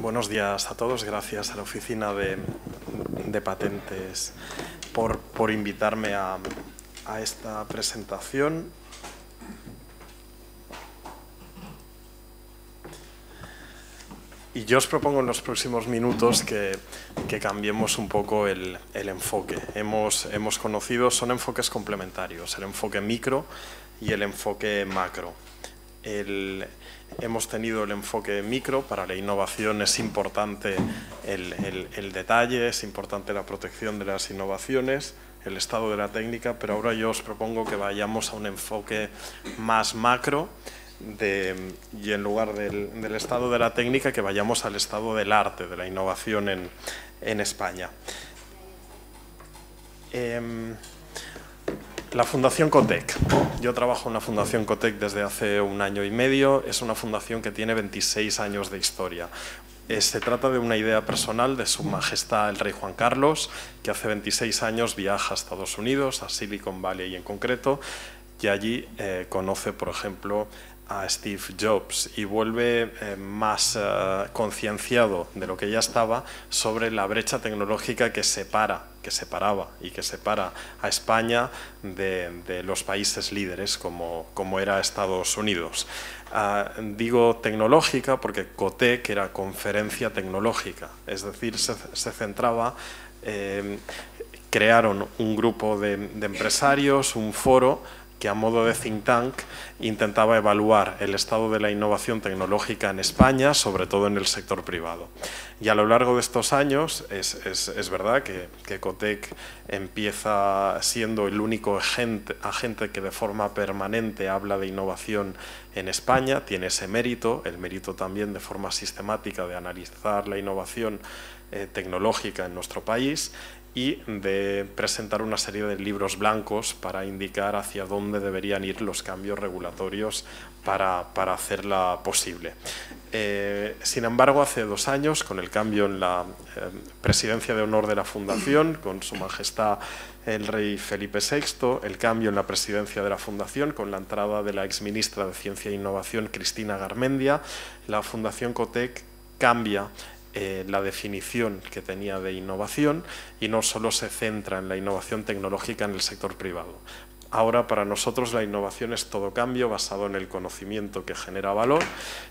Buenos días a todos. Gracias a la Oficina de Patentes por invitarme a esta presentación. Y yo os propongo en los próximos minutos que cambiemos un poco el enfoque. Hemos conocido, son enfoques complementarios, el enfoque micro y el enfoque macro. Hemos tenido el enfoque micro. Para la innovación es importante el detalle, es importante la protección de las innovaciones, el estado de la técnica, pero ahora yo os propongo que vayamos a un enfoque más macro y en lugar del estado de la técnica que vayamos al estado del arte, de la innovación en España. La Fundación Cotec. Yo trabajo en la Fundación Cotec desde hace 1 año y medio. Es una fundación que tiene 26 años de historia. Se trata de una idea personal de Su Majestad el Rey Juan Carlos, que hace 26 años viaja a Estados Unidos, a Silicon Valley en concreto, y allí conoce, por ejemplo, a Steve Jobs y vuelve más concienciado de lo que ya estaba sobre la brecha tecnológica que separaba y que separa a España de los países líderes como era Estados Unidos. Digo tecnológica porque Cotec era conferencia tecnológica, es decir, se centraba, crearon un grupo de empresarios, un foro que a modo de think tank intentaba evaluar el estado de la innovación tecnológica en España, sobre todo en el sector privado. Y a lo largo de estos años es verdad que Cotec empieza siendo el único agente que de forma permanente habla de innovación en España, tiene ese mérito, el mérito también de forma sistemática de analizar la innovación tecnológica en nuestro país y de presentar una serie de libros blancos para indicar hacia dónde deberían ir los cambios regulatorios para hacerla posible. Sin embargo, hace 2 años, con el cambio en la presidencia de honor de la Fundación, con Su Majestad el Rey Felipe VI, el cambio en la presidencia de la Fundación, con la entrada de la exministra de Ciencia e Innovación, Cristina Garmendia, la Fundación Cotec cambia la definición que tenía de innovación y no solo se centra en la innovación tecnológica en el sector privado. Ahora para nosotros la innovación es todo cambio basado en el conocimiento que genera valor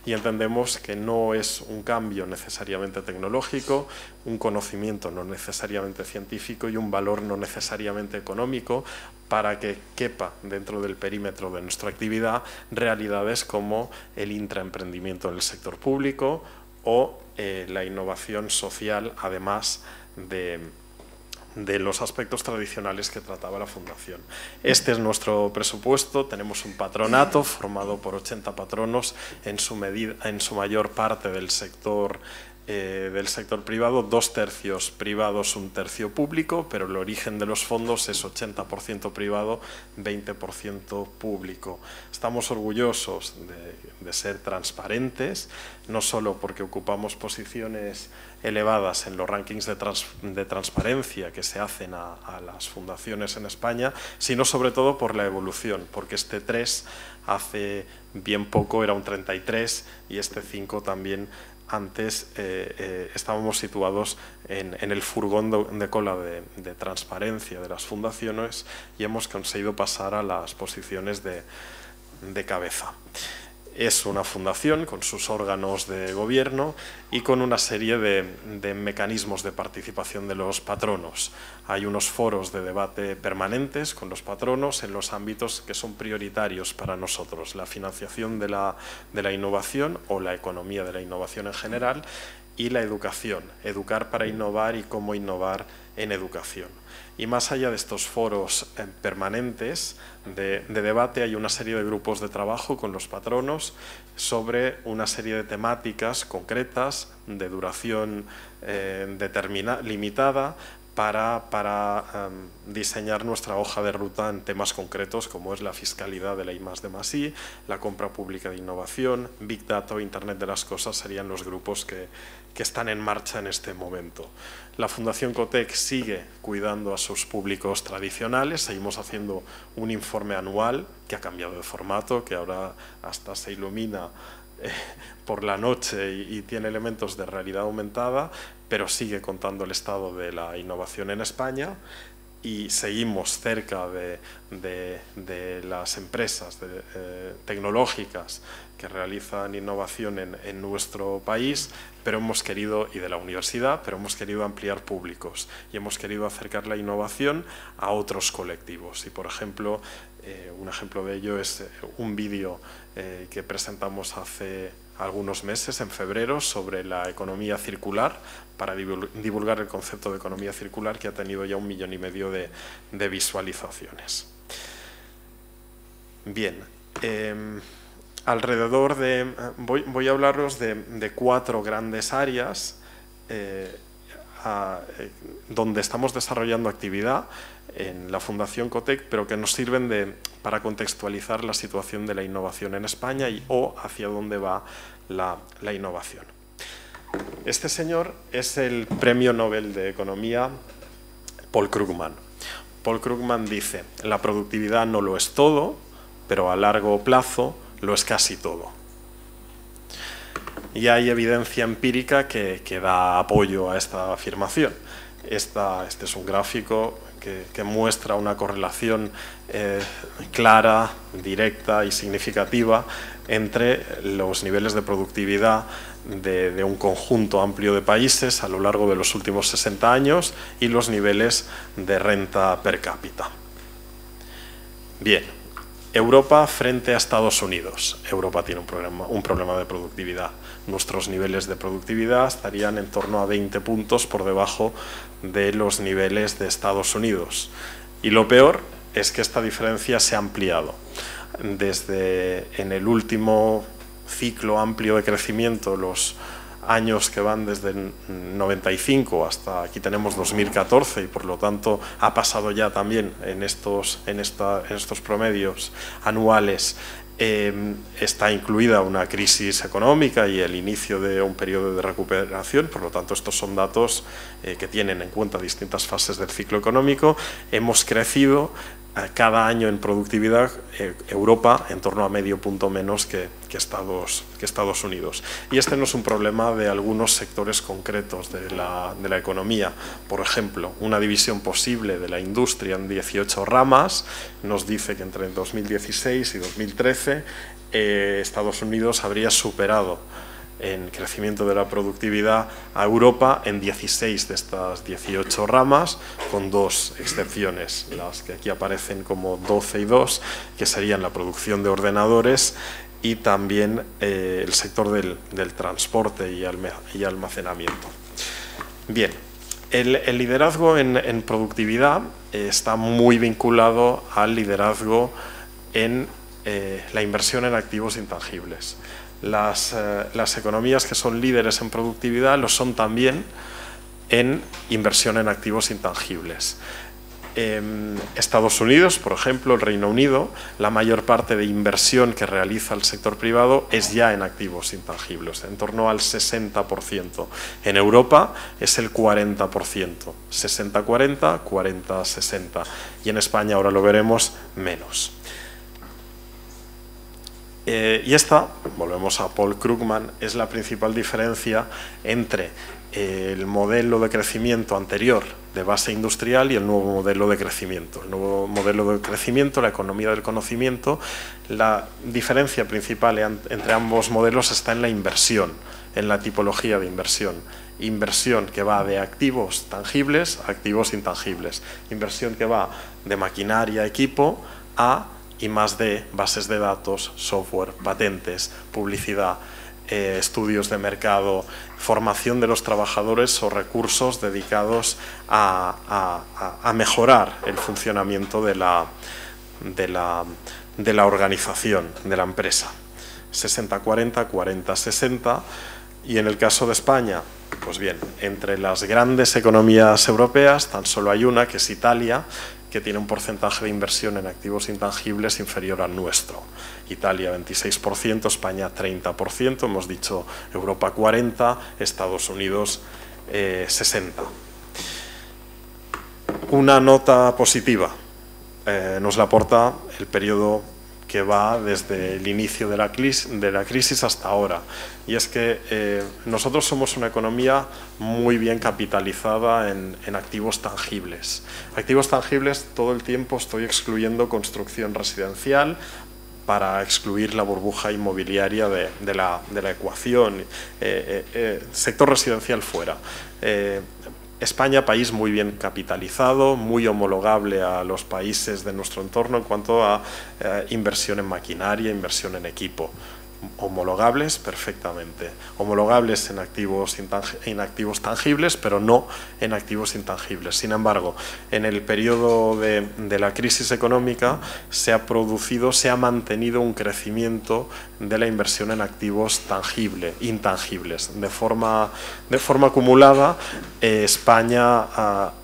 y entendemos que no es un cambio necesariamente tecnológico, un conocimiento no necesariamente científico y un valor no necesariamente económico para que quepa dentro del perímetro de nuestra actividad realidades como el intraemprendimiento en el sector público o la innovación social, además de los aspectos tradicionales que trataba la Fundación. Este es nuestro presupuesto. Tenemos un patronato formado por 80 patronos, en su mayor parte del sector privado, 2/3 privados, 1/3 público, pero el origen de los fondos es 80% privado, 20% público. Estamos orgullosos de ser transparentes, no solo porque ocupamos posiciones elevadas en los rankings de transparencia que se hacen a las fundaciones en España, sino sobre todo por la evolución, porque este 3 hace bien poco era un 33 y este 5 también. Antes estábamos situados en el furgón de cola de transparencia de las fundaciones y hemos conseguido pasar a las posiciones de cabeza. Es una fundación con sus órganos de gobierno y con una serie de mecanismos de participación de los patronos. Hay unos foros de debate permanentes con los patronos en los ámbitos que son prioritarios para nosotros, la financiación de la innovación o la economía de la innovación en general y la educación, educar para innovar y cómo innovar en educación. Y más allá de estos foros permanentes de debate, hay una serie de grupos de trabajo con los patronos sobre una serie de temáticas concretas de duración limitada para diseñar nuestra hoja de ruta en temas concretos como es la fiscalidad de la I+D+I, la compra pública de innovación, Big Data o Internet de las Cosas serían los grupos que están en marcha en este momento. La Fundación Cotec sigue cuidando a sus públicos tradicionales, seguimos haciendo un informe anual que ha cambiado de formato, que ahora hasta se ilumina por la noche y tiene elementos de realidad aumentada, pero sigue contando el estado de la innovación en España y seguimos cerca de las empresas tecnológicas que realizan innovación en nuestro país, pero hemos querido, y de la universidad, pero hemos querido ampliar públicos y hemos querido acercar la innovación a otros colectivos. Y, por ejemplo, un ejemplo de ello es un vídeo que presentamos hace algunos meses, en febrero, sobre la economía circular, para divulgar el concepto de economía circular, que ha tenido ya 1,5 millones de visualizaciones. Bien, alrededor de... Voy a hablaros de 4 grandes áreas donde estamos desarrollando actividad en la Fundación Cotec, pero que nos sirven para contextualizar la situación de la innovación en España o hacia dónde va la innovación. Este señor es el Premio Nobel de Economía Paul Krugman. Paul Krugman dice: la productividad no lo es todo, pero a largo plazo lo es casi todo. Y hay evidencia empírica que da apoyo a esta afirmación. Este es un gráfico que muestra una correlación clara, directa y significativa entre los niveles de productividad de un conjunto amplio de países a lo largo de los últimos 60 años y los niveles de renta per cápita. Bien, Europa frente a Estados Unidos. Europa tiene un problema de productividad. Nuestros niveles de productividad estarían en torno a 20 puntos por debajo de los niveles de Estados Unidos. Y lo peor es que esta diferencia se ha ampliado. En el último ciclo amplio de crecimiento, los años que van desde el 95 hasta aquí tenemos 2014, y por lo tanto ha pasado ya también en estos promedios anuales. Está incluida una crisis económica y el inicio de un periodo de recuperación, por lo tanto estos son datos que tienen en cuenta distintas fases del ciclo económico. Hemos crecido cada año en productividad, Europa en torno a medio punto menos que Estados Unidos. Y este no es un problema de algunos sectores concretos de la economía. Por ejemplo, una división posible de la industria en 18 ramas nos dice que entre 2016 y 2013 Estados Unidos habría superado en crecimiento de la productividad a Europa en 16 de estas 18 ramas, con 2 excepciones, las que aquí aparecen como 12 y 2, que serían la producción de ordenadores y también el sector del transporte y almacenamiento. Bien, el liderazgo en productividad está muy vinculado al liderazgo en la inversión en activos intangibles. Las economías que son líderes en productividad lo son también en inversión en activos intangibles. Estados Unidos, por ejemplo, el Reino Unido, la mayor parte de inversión que realiza el sector privado es ya en activos intangibles, en torno al 60%. En Europa es el 40%, 60-40, 40-60. Y en España, ahora lo veremos, menos. Y esta, volvemos a Paul Krugman, es la principal diferencia entre el modelo de crecimiento anterior de base industrial y el nuevo modelo de crecimiento. El nuevo modelo de crecimiento, la economía del conocimiento, la diferencia principal entre ambos modelos está en la inversión, en la tipología de inversión. Inversión que va de activos tangibles a activos intangibles. Inversión que va de maquinaria, equipo, a I+D, bases de datos, software, patentes, publicidad, estudios de mercado, formación de los trabajadores o recursos dedicados a mejorar el funcionamiento de la organización, de la empresa. 60-40, 40-60. Y en el caso de España, pues bien, entre las grandes economías europeas tan solo hay una, que es Italia, que tiene un porcentaje de inversión en activos intangibles inferior al nuestro. Italia 26%, España 30%, hemos dicho Europa 40%, Estados Unidos 60%. Una nota positiva nos la aporta el periodo que va desde el inicio de la crisis hasta ahora. Y es que nosotros somos una economía muy bien capitalizada en activos tangibles. Activos tangibles, todo el tiempo estoy excluyendo construcción residencial para excluir la burbuja inmobiliaria de la ecuación. Sector residencial fuera. España, país muy bien capitalizado, muy homologable a los países de nuestro entorno en cuanto a inversión en maquinaria, inversión en equipo. Homologables perfectamente, homologables en activos tangibles, pero no en activos intangibles. Sin embargo, en el periodo de la crisis económica se ha mantenido un crecimiento de la inversión en activos intangibles. De forma acumulada, España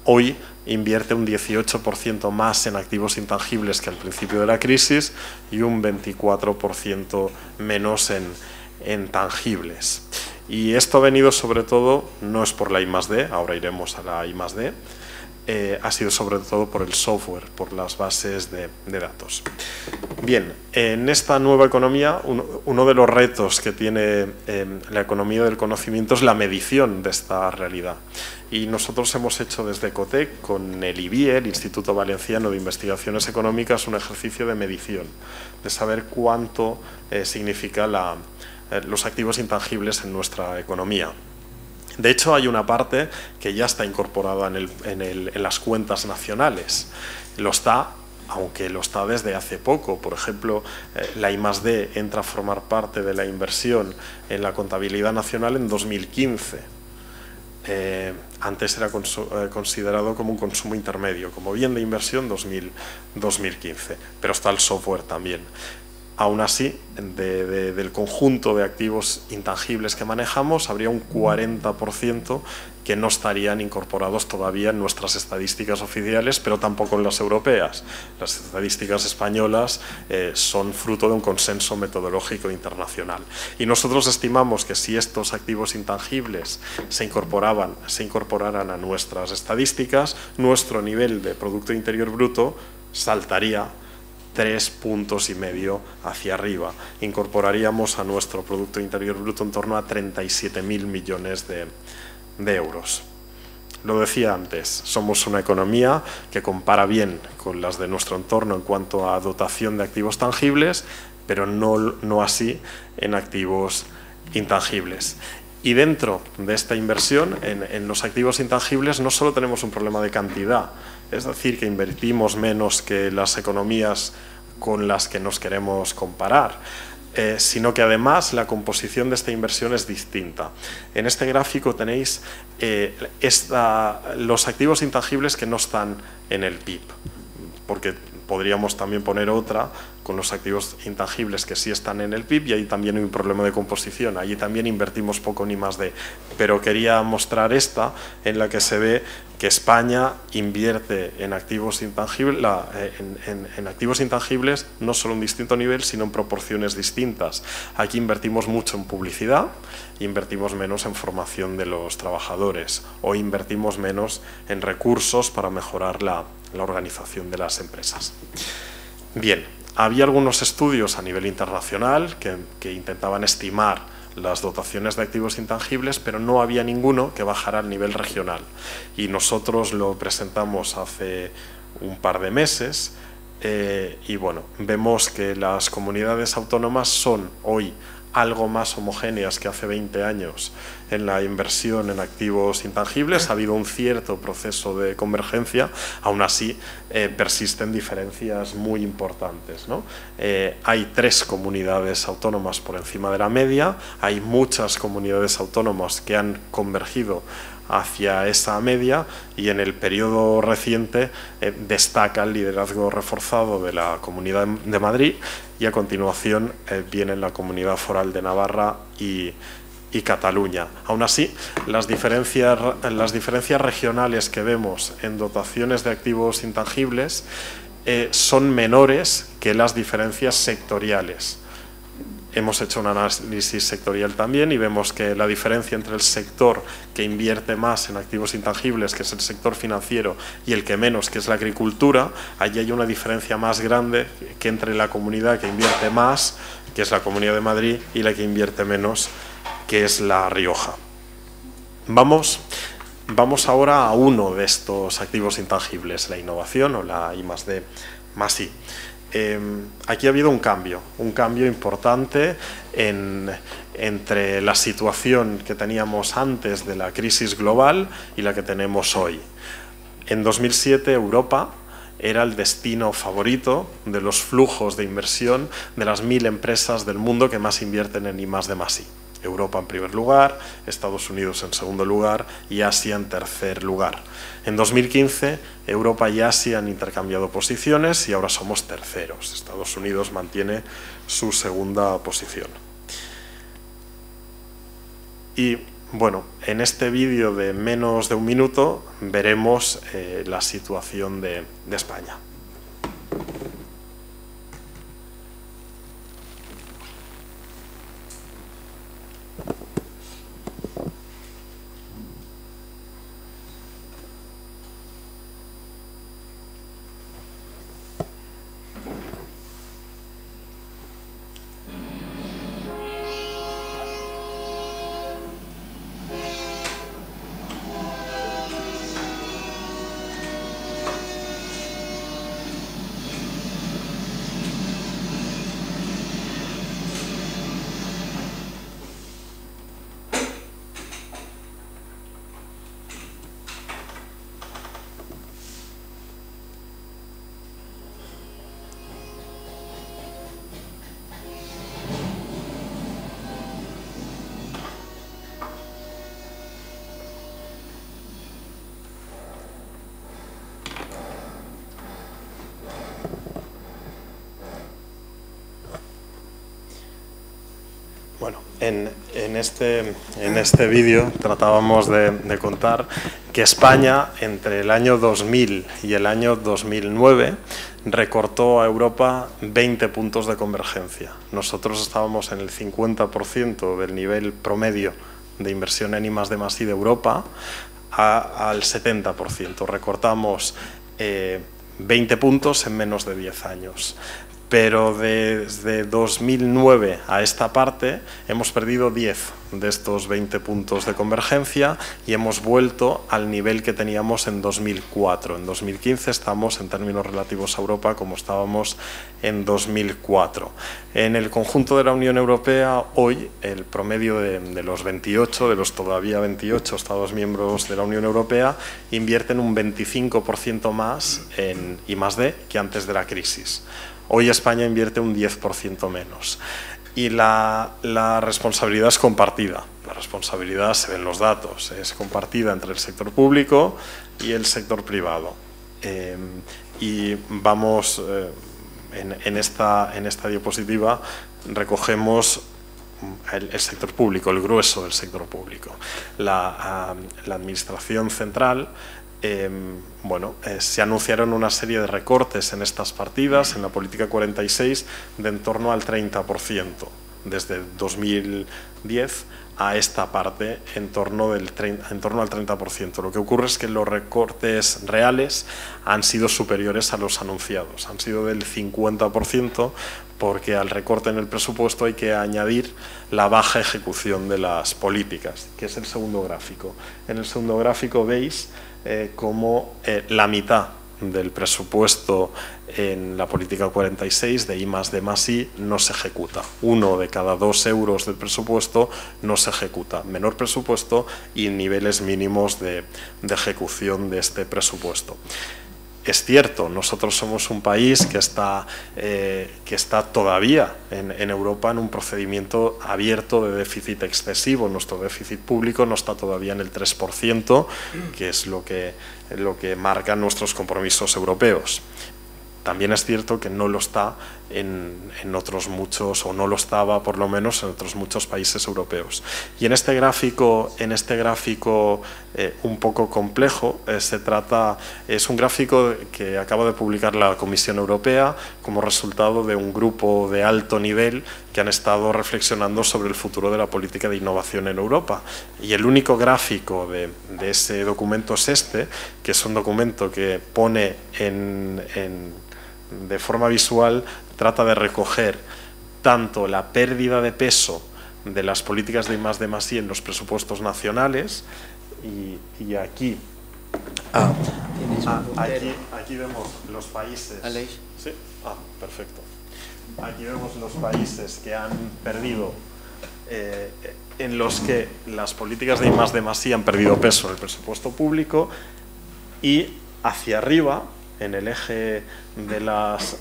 hoy invierte un 18% más en activos intangibles que al principio de la crisis y un 24% menos en tangibles. Y esto ha venido sobre todo, no es por la I+D, ahora iremos a la I+D, ha sido sobre todo por el software, por las bases de datos. Bien, en esta nueva economía, uno de los retos que tiene la economía del conocimiento es la medición de esta realidad. Y nosotros hemos hecho desde Ecotec, con el IBIE, el Instituto Valenciano de Investigaciones Económicas, un ejercicio de medición, de saber cuánto significa los activos intangibles en nuestra economía. De hecho, hay una parte que ya está incorporada en las cuentas nacionales. Lo está, aunque lo está desde hace poco. Por ejemplo, la I+D entra a formar parte de la inversión en la contabilidad nacional en 2015. Antes era considerado como un consumo intermedio, como bien de inversión 2015, pero está el software también. Aún así, del conjunto de activos intangibles que manejamos, habría un 40% que no estarían incorporados todavía en nuestras estadísticas oficiales, pero tampoco en las europeas. Las estadísticas españolas son fruto de un consenso metodológico internacional. Y nosotros estimamos que si estos activos intangibles se incorporaran a nuestras estadísticas, nuestro nivel de Producto Interior Bruto saltaría 3,5 puntos hacia arriba. Incorporaríamos a nuestro Producto Interior Bruto en torno a 37.000 millones de euros. Lo decía antes, somos una economía que compara bien con las de nuestro entorno en cuanto a dotación de activos tangibles, pero no así en activos intangibles. Y dentro de esta inversión en los activos intangibles no solo tenemos un problema de cantidad, es decir, que invertimos menos que las economías con las que nos queremos comparar, sino que además la composición de esta inversión es distinta. En este gráfico tenéis los activos intangibles que no están en el PIB, porque podríamos también poner otra con los activos intangibles que sí están en el PIB y ahí también hay un problema de composición, allí también invertimos poco ni más de. Pero quería mostrar esta en la que se ve que España invierte en activos intangibles, no solo en distinto nivel, sino en proporciones distintas. Aquí invertimos mucho en publicidad, invertimos menos en formación de los trabajadores o invertimos menos en recursos para mejorar la organización de las empresas. Bien, había algunos estudios a nivel internacional que intentaban estimar las dotaciones de activos intangibles, pero no había ninguno que bajara al nivel regional. Y nosotros lo presentamos hace un par de meses y bueno, vemos que las comunidades autónomas son hoy algo más homogéneas que hace 20 años en la inversión en activos intangibles. Ha habido un cierto proceso de convergencia, aún así persisten diferencias muy importantes, ¿no? Hay 3 comunidades autónomas por encima de la media, hay muchas comunidades autónomas que han convergido hacia esa media y en el periodo reciente destaca el liderazgo reforzado de la Comunidad de Madrid y a continuación viene la Comunidad Foral de Navarra y Cataluña. Aún así, las diferencias regionales que vemos en dotaciones de activos intangibles son menores que las diferencias sectoriales. Hemos hecho un análisis sectorial también y vemos que la diferencia entre el sector que invierte más en activos intangibles, que es el sector financiero, y el que menos, que es la agricultura, allí hay una diferencia más grande que entre la comunidad que invierte más, que es la Comunidad de Madrid, y la que invierte menos, que es La Rioja. Vamos ahora a uno de estos activos intangibles, la innovación o la I+D+I. Aquí ha habido un cambio importante entre la situación que teníamos antes de la crisis global y la que tenemos hoy. En 2007 Europa era el destino favorito de los flujos de inversión de las 1000 empresas del mundo que más invierten en I+D+I. Europa en primer lugar, Estados Unidos en segundo lugar y Asia en tercer lugar. En 2015, Europa y Asia han intercambiado posiciones y ahora somos terceros. Estados Unidos mantiene su segunda posición. Y bueno, en este vídeo de menos de un minuto veremos la situación de España. Bueno, en este vídeo tratábamos de contar que España entre el año 2000 y el año 2009 recortó a Europa 20 puntos de convergencia. Nosotros estábamos en el 50% del nivel promedio de inversión en I+D+I de Europa al 70%. Recortamos 20 puntos en menos de 10 años. Pero desde 2009 a esta parte hemos perdido 10 de estos 20 puntos de convergencia y hemos vuelto al nivel que teníamos en 2004. En 2015 estamos en términos relativos a Europa como estábamos en 2004. En el conjunto de la Unión Europea, hoy el promedio de los 28, de los todavía 28 Estados miembros de la Unión Europea, invierten un 25% más en I+D que antes de la crisis. Hoy España invierte un 10% menos y la responsabilidad es compartida. La responsabilidad, se ven los datos, es compartida entre el sector público y el sector privado. Y vamos, en esta diapositiva recogemos el sector público, el grueso del sector público. La Administración Central, se anunciaron una serie de recortes en estas partidas, en la política 46, de en torno al 30%, desde 2010 a esta parte en torno al 30%. Lo que ocurre es que los recortes reales han sido superiores a los anunciados, han sido del 50%, porque al recorte en el presupuesto hay que añadir la baja ejecución de las políticas, que es el segundo gráfico. En el segundo gráfico veis como la mitad del presupuesto en la política 46 de I+D+I no se ejecuta. 1 de cada 2 euros del presupuesto no se ejecuta. Menor presupuesto y niveles mínimos de ejecución de este presupuesto. Es cierto, nosotros somos un país que está todavía en Europa en un procedimiento abierto de déficit excesivo. Nuestro déficit público no está todavía en el 3%, que es lo que marcan nuestros compromisos europeos. También es cierto que no lo está en otros muchos, o no lo estaba por lo menos en otros muchos países europeos. Y en este gráfico un poco complejo, es un gráfico que acaba de publicar la Comisión Europea como resultado de un grupo de alto nivel que han estado reflexionando sobre el futuro de la política de innovación en Europa. Y el único gráfico de ese documento es este, que es un documento que pone de forma visual, trata de recoger tanto la pérdida de peso de las políticas de I+D+I en los presupuestos nacionales, y aquí vemos los países. ¿Sí? Perfecto. Aquí vemos los países que han perdido, en los que las políticas de I+D+I han perdido peso en el presupuesto público, y hacia arriba, en el eje de las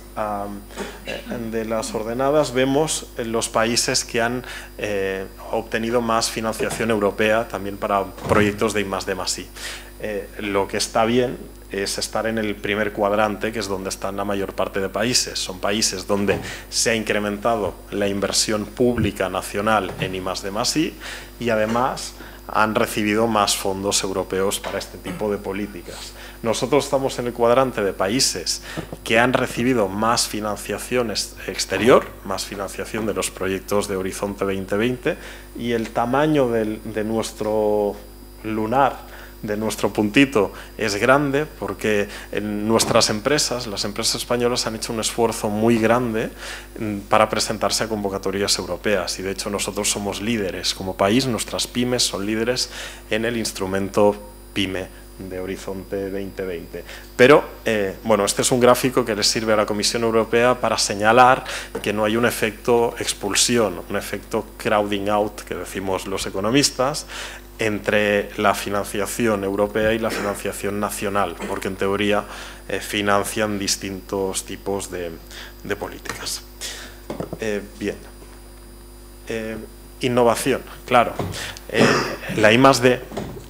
ordenadas, vemos los países que han obtenido más financiación europea también para proyectos de I+D+I. Lo que está bien es estar en el primer cuadrante, que es donde están la mayor parte de países. Son países donde se ha incrementado la inversión pública nacional en I+D+I y además han recibido más fondos europeos para este tipo de políticas. Nosotros estamos en el cuadrante de países que han recibido más financiación exterior, más financiación de los proyectos de Horizonte 2020, y el tamaño de nuestro lunar, de nuestro puntito, es grande porque nuestras empresas, las empresas españolas, han hecho un esfuerzo muy grande para presentarse a convocatorias europeas, y de hecho nosotros somos líderes como país. Nuestras pymes son líderes en el instrumento PYME de Horizonte 2020. Pero, bueno, este es un gráfico que les sirve a la Comisión Europea para señalar que no hay un efecto expulsión, un efecto crowding out, que decimos los economistas, entre la financiación europea y la financiación nacional, porque en teoría financian distintos tipos de políticas. Bien. Innovación, claro. La I+D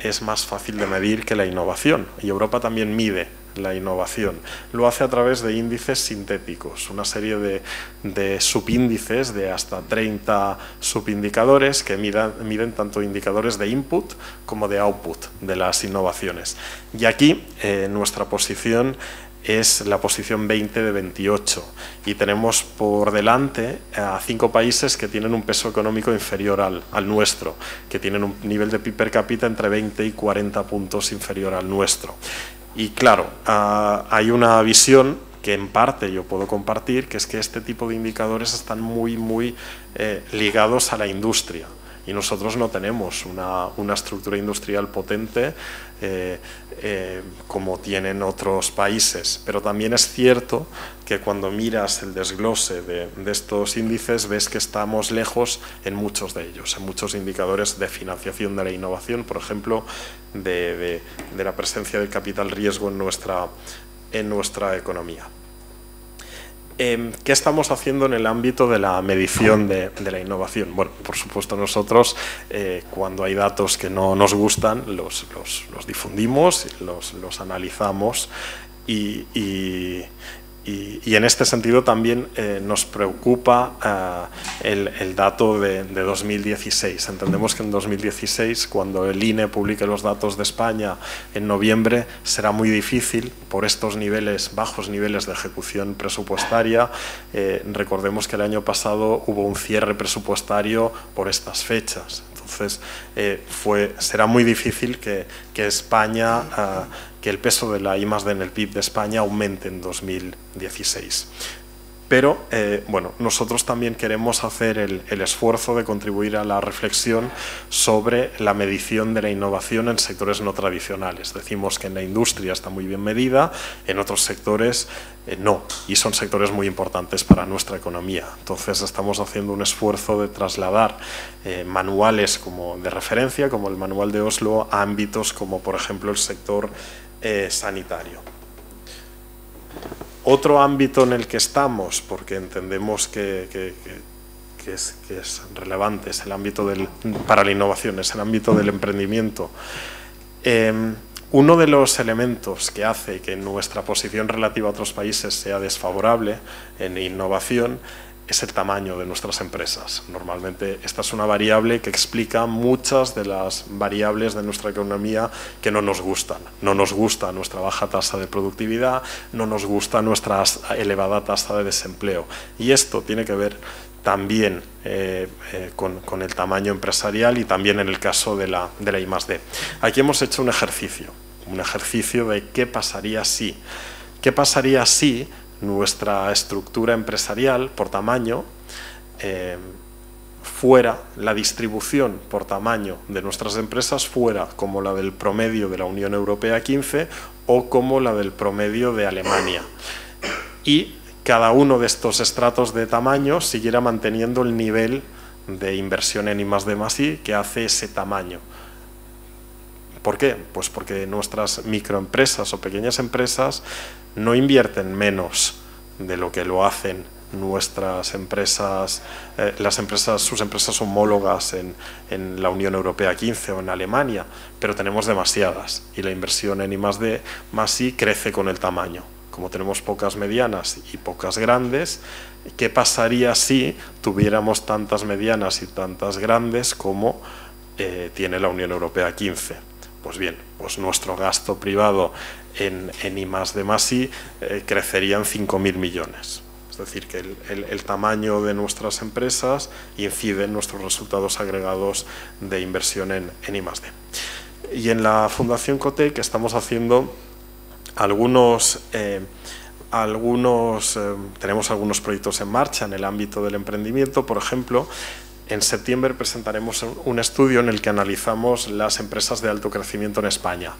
es más fácil de medir que la innovación, y Europa también mide la innovación. Lo hace a través de índices sintéticos, una serie de subíndices de hasta 30 subindicadores que miden tanto indicadores de input como de output de las innovaciones. Y aquí nuestra posición es la posición 20 de 28, y tenemos por delante a 5 países que tienen un peso económico inferior al nuestro, que tienen un nivel de PIB per cápita entre 20 y 40 puntos inferior al nuestro. Y claro, hay una visión que en parte yo puedo compartir, que es que este tipo de indicadores están muy ligados a la industria, y nosotros no tenemos una estructura industrial potente como tienen otros países. Pero también es cierto que cuando miras el desglose de estos índices, ves que estamos lejos en muchos de ellos, en muchos indicadores de financiación de la innovación, por ejemplo, de la presencia del capital riesgo en nuestra economía. ¿Qué estamos haciendo en el ámbito de la medición de la innovación? Bueno, por supuesto nosotros cuando hay datos que no nos gustan los difundimos, los analizamos, y en este sentido también nos preocupa el dato de 2016. Entendemos que en 2016, cuando el INE publique los datos de España en noviembre, será muy difícil por estos bajos niveles de ejecución presupuestaria. Recordemos que el año pasado hubo un cierre presupuestario por estas fechas. Entonces, será muy difícil que España, que el peso de la I+D en el PIB de España aumente en 2016. Pero, bueno, nosotros también queremos hacer el esfuerzo de contribuir a la reflexión sobre la medición de la innovación en sectores no tradicionales. Decimos que en la industria está muy bien medida, en otros sectores no, y son sectores muy importantes para nuestra economía. Entonces estamos haciendo un esfuerzo de trasladar manuales de referencia, como el manual de Oslo, a ámbitos como, por ejemplo, el sector sanitario. Otro ámbito en el que estamos, porque entendemos que es relevante, es el ámbito para la innovación, es el ámbito del emprendimiento. Uno de los elementos que hace que nuestra posición relativa a otros países sea desfavorable en innovación es el tamaño de nuestras empresas. Normalmente esta es una variable que explica muchas de las variables de nuestra economía que no nos gustan. No nos gusta nuestra baja tasa de productividad, no nos gusta nuestra elevada tasa de desempleo. Y esto tiene que ver también con el tamaño empresarial y también en el caso de la I+D. Aquí hemos hecho un ejercicio de qué pasaría si. ¿Qué pasaría si nuestra estructura empresarial por tamaño fuera, la distribución por tamaño de nuestras empresas fuera como la del promedio de la Unión Europea 15 o como la del promedio de Alemania? Y cada uno de estos estratos de tamaño siguiera manteniendo el nivel de inversión en I+D+I que hace ese tamaño. ¿Por qué? Pues porque nuestras microempresas o pequeñas empresas no invierten menos de lo que lo hacen nuestras empresas, sus empresas homólogas en la Unión Europea 15 o en Alemania, pero tenemos demasiadas y la inversión en I+D+I crece con el tamaño. Como tenemos pocas medianas y pocas grandes, ¿qué pasaría si tuviéramos tantas medianas y tantas grandes como tiene la Unión Europea 15? Pues bien, pues nuestro gasto privado en I+D+I crecería en 5.000 millones. Es decir, que el tamaño de nuestras empresas incide en nuestros resultados agregados de inversión en I+D. Y en la Fundación COTEC estamos haciendo tenemos algunos proyectos en marcha en el ámbito del emprendimiento. Por ejemplo, en septiembre presentaremos un estudio en el que analizamos las empresas de alto crecimiento en España.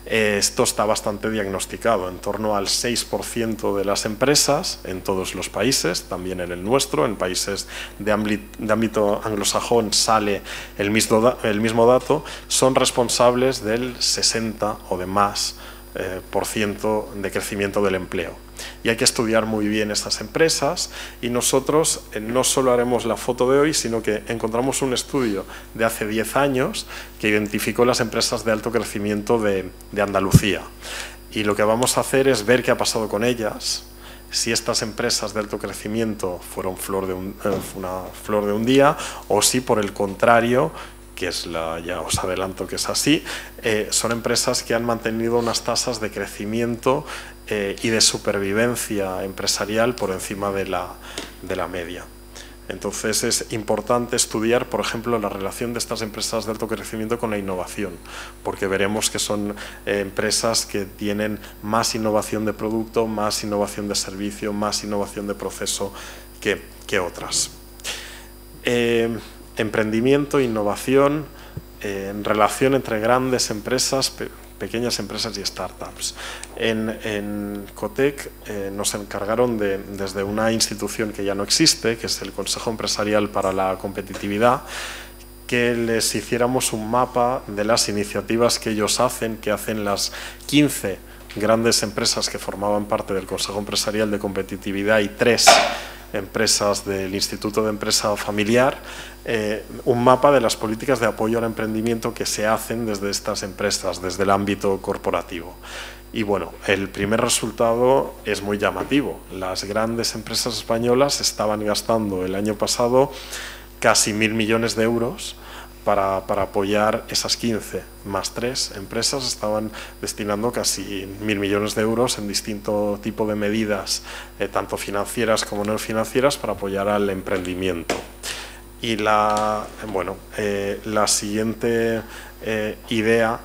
Esto está bastante diagnosticado, en torno al 6% de las empresas en todos los países, también en el nuestro, en países de ámbito anglosajón sale el mismo dato, son responsables del 60 o de más % de crecimiento del empleo. Y hay que estudiar muy bien estas empresas y nosotros no solo haremos la foto de hoy, sino que encontramos un estudio de hace 10 años que identificó las empresas de alto crecimiento de Andalucía. Y lo que vamos a hacer es ver qué ha pasado con ellas, si estas empresas de alto crecimiento fueron una flor de un día o si por el contrario, que es ya os adelanto que es así, son empresas que han mantenido unas tasas de crecimiento y de supervivencia empresarial por encima de la media. Entonces es importante estudiar, por ejemplo, la relación de estas empresas de alto crecimiento con la innovación, porque veremos que son empresas que tienen más innovación de producto, más innovación de servicio, más innovación de proceso que otras. Emprendimiento, innovación, relación entre grandes empresas, pequeñas empresas y startups. En COTEC nos encargaron desde una institución que ya no existe, que es el Consejo Empresarial para la Competitividad, que les hiciéramos un mapa de las iniciativas que ellos hacen, que hacen las 15 grandes empresas que formaban parte del Consejo Empresarial de Competitividad y 3 empresas del Instituto de Empresa Familiar, un mapa de las políticas de apoyo al emprendimiento que se hacen desde estas empresas, desde el ámbito corporativo. Y bueno, el primer resultado es muy llamativo. Las grandes empresas españolas estaban gastando el año pasado casi 1.000 millones de euros para apoyar esas 15 más 3 empresas, estaban destinando casi 1.000 millones de euros en distinto tipo de medidas, tanto financieras como no financieras, para apoyar al emprendimiento. Y la siguiente idea,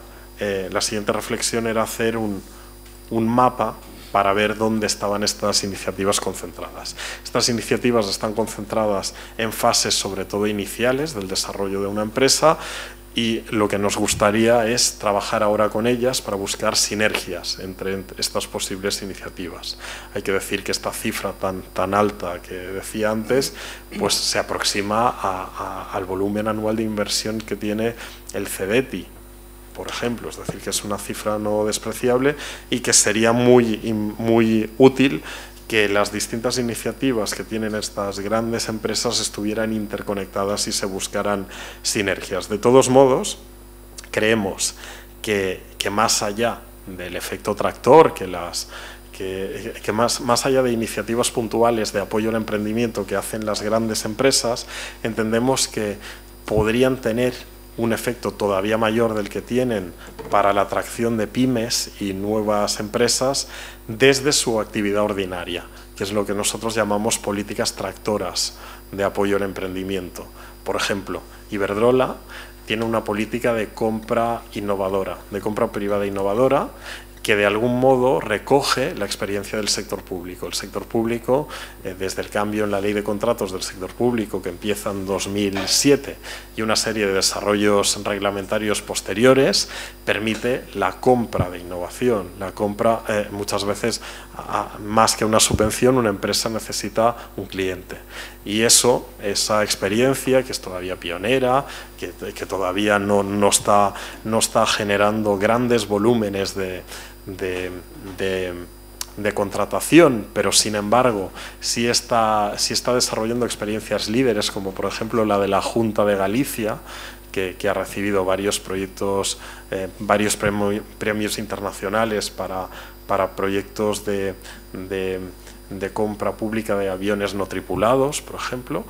la siguiente reflexión era hacer un mapa para ver dónde estaban estas iniciativas concentradas. Estas iniciativas están concentradas en fases sobre todo iniciales del desarrollo de una empresa y lo que nos gustaría es trabajar ahora con ellas para buscar sinergias entre estas posibles iniciativas. Hay que decir que esta cifra tan alta que decía antes pues se aproxima al volumen anual de inversión que tiene el CEDETI, por ejemplo, es decir, que es una cifra no despreciable y que sería muy útil que las distintas iniciativas que tienen estas grandes empresas estuvieran interconectadas y se buscaran sinergias. De todos modos, creemos que que más allá del efecto tractor, que más allá de iniciativas puntuales de apoyo al emprendimiento que hacen las grandes empresas, entendemos que podrían tener un efecto todavía mayor del que tienen para la atracción de pymes y nuevas empresas desde su actividad ordinaria, que es lo que nosotros llamamos políticas tractoras de apoyo al emprendimiento. Por ejemplo, Iberdrola tiene una política de compra innovadora, de compra privada innovadora, que de algún modo recoge la experiencia del sector público. El sector público, desde el cambio en la ley de contratos del sector público que empieza en 2007 y una serie de desarrollos reglamentarios posteriores, permite la compra de innovación. La compra, muchas veces, más que una subvención, una empresa necesita un cliente. Y esa experiencia, que es todavía pionera, que todavía no está generando grandes volúmenes de contratación, pero sin embargo sí está desarrollando experiencias líderes, como por ejemplo la de la Junta de Galicia, que ha recibido varios proyectos, varios premios internacionales para proyectos de compra pública de aviones no tripulados, por ejemplo.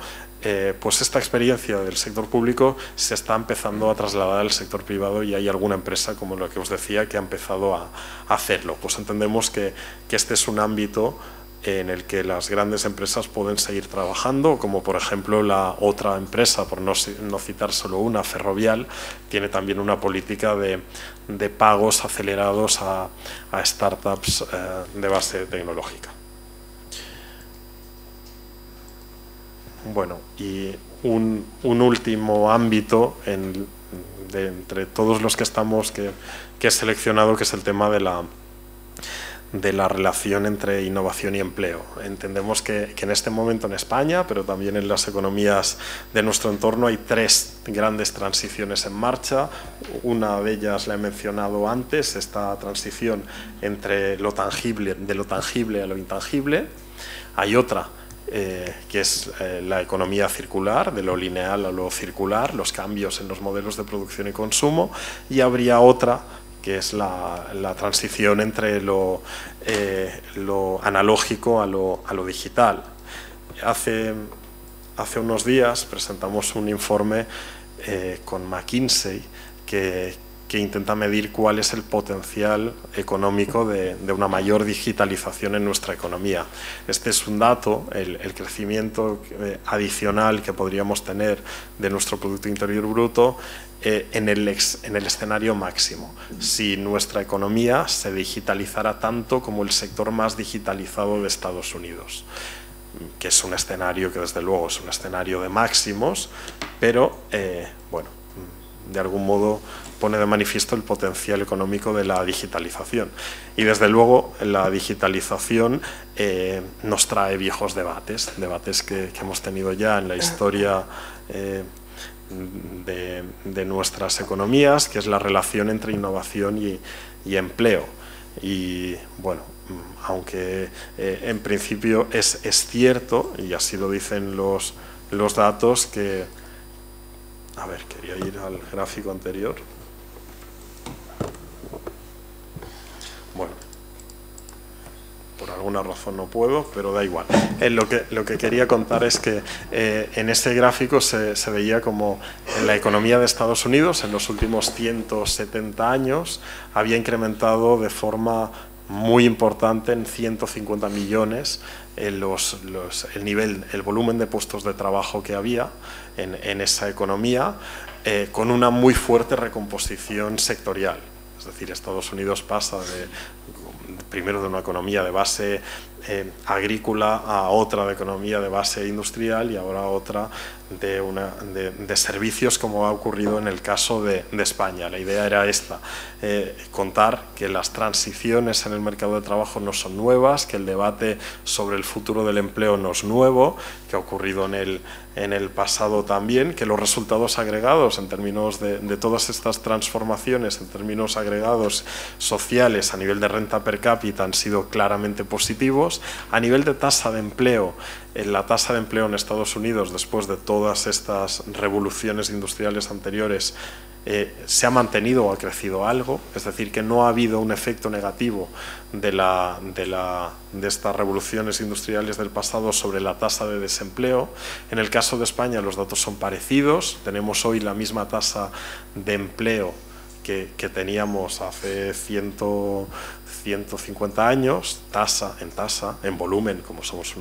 Pues esta experiencia del sector público se está empezando a trasladar al sector privado y hay alguna empresa, como la que os decía, que ha empezado a hacerlo. Pues entendemos que este es un ámbito en el que las grandes empresas pueden seguir trabajando, como por ejemplo la otra empresa, por no citar solo una, Ferrovial, tiene también una política de pagos acelerados a startups de base tecnológica. Bueno, y un último ámbito entre todos los que estamos que he seleccionado, que es el tema de la relación entre innovación y empleo. Entendemos que en este momento en España, pero también en las economías de nuestro entorno, hay tres grandes transiciones en marcha. Una de ellas la he mencionado antes, esta transición entre lo tangible, de lo tangible a lo intangible. Hay otra que es la economía circular, de lo lineal a lo circular, los cambios en los modelos de producción y consumo, y habría otra que es la transición entre lo analógico a lo digital. Hace unos días presentamos un informe con McKinsey que intenta medir cuál es el potencial económico de una mayor digitalización en nuestra economía. Este es un dato, el crecimiento adicional que podríamos tener de nuestro Producto Interior Bruto en el escenario máximo, si nuestra economía se digitalizara tanto como el sector más digitalizado de Estados Unidos, que es un escenario que desde luego es un escenario de máximos, pero bueno, de algún modo pone de manifiesto el potencial económico de la digitalización. Y desde luego la digitalización nos trae viejos debates que hemos tenido ya en la historia de nuestras economías, que es la relación entre innovación y empleo. Y bueno, aunque en principio es cierto, y así lo dicen los datos, que... A ver, quería ir al gráfico anterior. Bueno, por alguna razón no puedo, pero da igual. Lo que quería contar es que en ese gráfico se veía como la economía de Estados Unidos en los últimos 170 años había incrementado de forma muy importante, en 150 millones, el volumen de puestos de trabajo que había en esa economía, con una muy fuerte recomposición sectorial. Es decir, Estados Unidos pasa primero de una economía de base agrícola a otra de economía de base industrial y ahora otra de servicios, como ha ocurrido en el caso de España. La idea era esta, contar que las transiciones en el mercado de trabajo no son nuevas, que el debate sobre el futuro del empleo no es nuevo, que ha ocurrido en el pasado también, que los resultados agregados en términos de todas estas transformaciones, en términos agregados sociales a nivel de renta per cápita, han sido claramente positivos Unidos. A nivel de tasa de empleo, la tasa de empleo en Estados Unidos, después de todas estas revoluciones industriales anteriores, se ha mantenido o ha crecido algo, es decir, que no ha habido un efecto negativo de estas revoluciones industriales del pasado sobre la tasa de desempleo. En el caso de España los datos son parecidos, tenemos hoy la misma tasa de empleo que teníamos hace 150 años, en volumen, como somos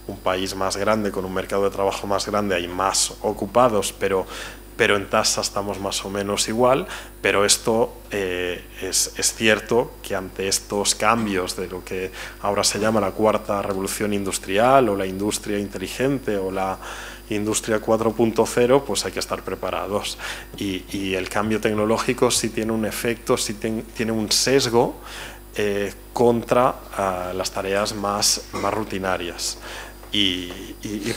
un país más grande, con un mercado de trabajo más grande, hay más ocupados, pero en tasa estamos más o menos igual, pero esto es cierto que ante estos cambios de lo que ahora se llama la cuarta revolución industrial o la industria inteligente o la industria 4.0, pues hay que estar preparados y el cambio tecnológico sí tiene un efecto, sí tiene un sesgo contra las tareas más rutinarias. Y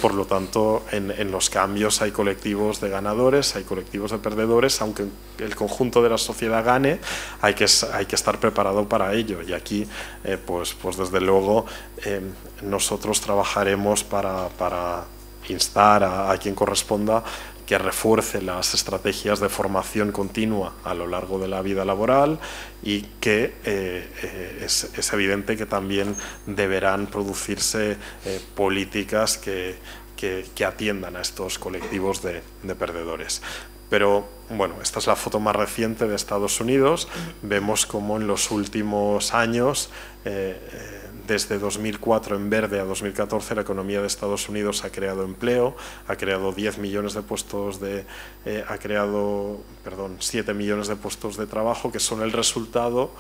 por lo tanto en los cambios hay colectivos de ganadores, hay colectivos de perdedores, aunque el conjunto de la sociedad gane, hay que estar preparado para ello. Y aquí pues desde luego nosotros trabajaremos para instar a quien corresponda que refuerce las estrategias de formación continua a lo largo de la vida laboral y que es evidente que también deberán producirse políticas que atiendan a estos colectivos de perdedores. Pero bueno, esta es la foto más reciente de Estados Unidos. Vemos cómo en los últimos años, desde 2004 en verde a 2014, la economía de Estados Unidos ha creado empleo, ha creado 10 millones de puestos ha creado 7 millones de puestos de trabajo, que son el resultado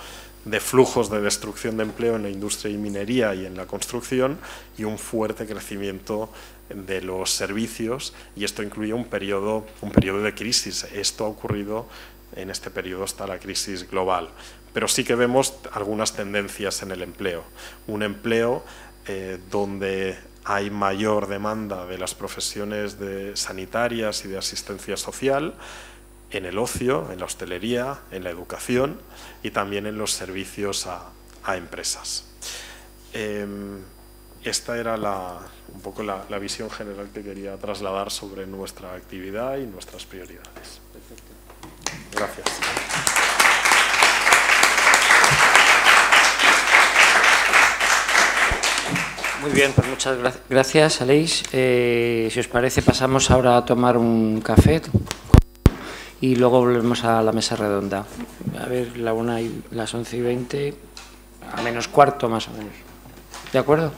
de flujos de destrucción de empleo en la industria y minería y en la construcción, y un fuerte crecimiento de los servicios, y esto incluye un periodo de crisis. Esto ha ocurrido, en este periodo está la crisis global, pero sí que vemos algunas tendencias en el empleo. Un empleo donde hay mayor demanda de las profesiones sanitarias y de asistencia social, en el ocio, en la hostelería, en la educación y también en los servicios a empresas. Esta era un poco la visión general que quería trasladar sobre nuestra actividad y nuestras prioridades. Gracias. Muy bien, pues muchas gracias, Aleix. Si os parece, pasamos ahora a tomar un café y luego volvemos a la mesa redonda. A ver, las 11:20, a menos cuarto más o menos. ¿De acuerdo?